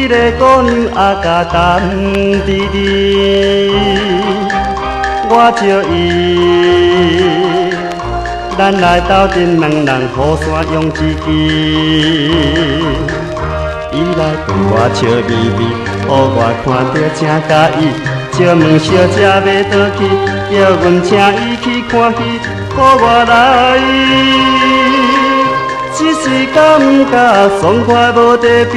一个姑娘阿甲等伫你，我招伊，咱来斗阵两人互相用一支。伊来对我笑眯眯，予我看着真喜意。借问小姐要倒去，叫阮请伊去看戏，予我来。一时感觉爽快无地比，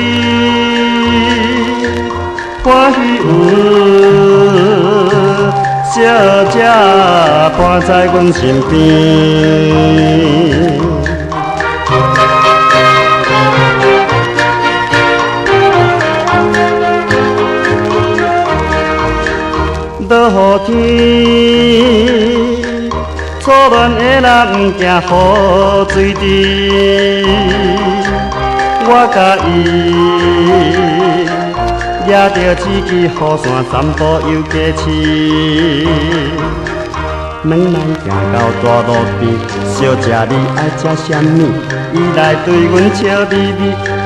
欢喜有小姐伴在阮身边。落雨天，初恋的人不惊雨水滴，我甲伊抓着一支雨伞，散步又加市。两人行到大路边，小姐你爱食啥物？伊来对阮笑眯眯，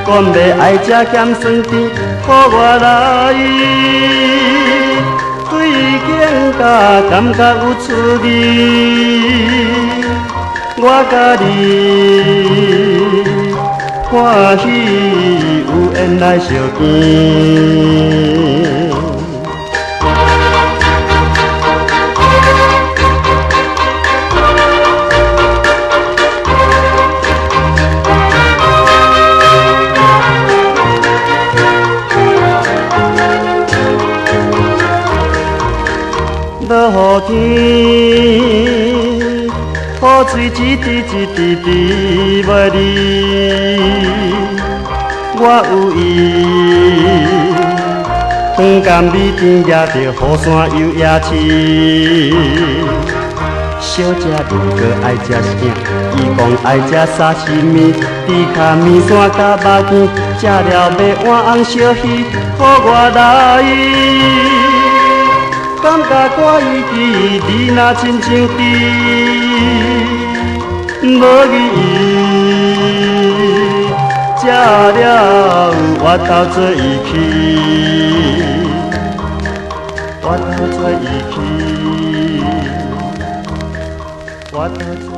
讲要爱食咸酸甜，予我来。对伊更加感觉有趣味，我甲你欢喜有缘来相见。落雨天，雨水一滴一滴滴袂离，我有伊，长江美边抓着雨伞又野市。小姐你搁爱食啥？伊讲爱食沙西米，猪脚面线甲肉圆，食了要换红烧鱼，予我来。感觉歌伊记，你若亲像甜，无语伊，食了我头做伊去，我头做伊去，我头做。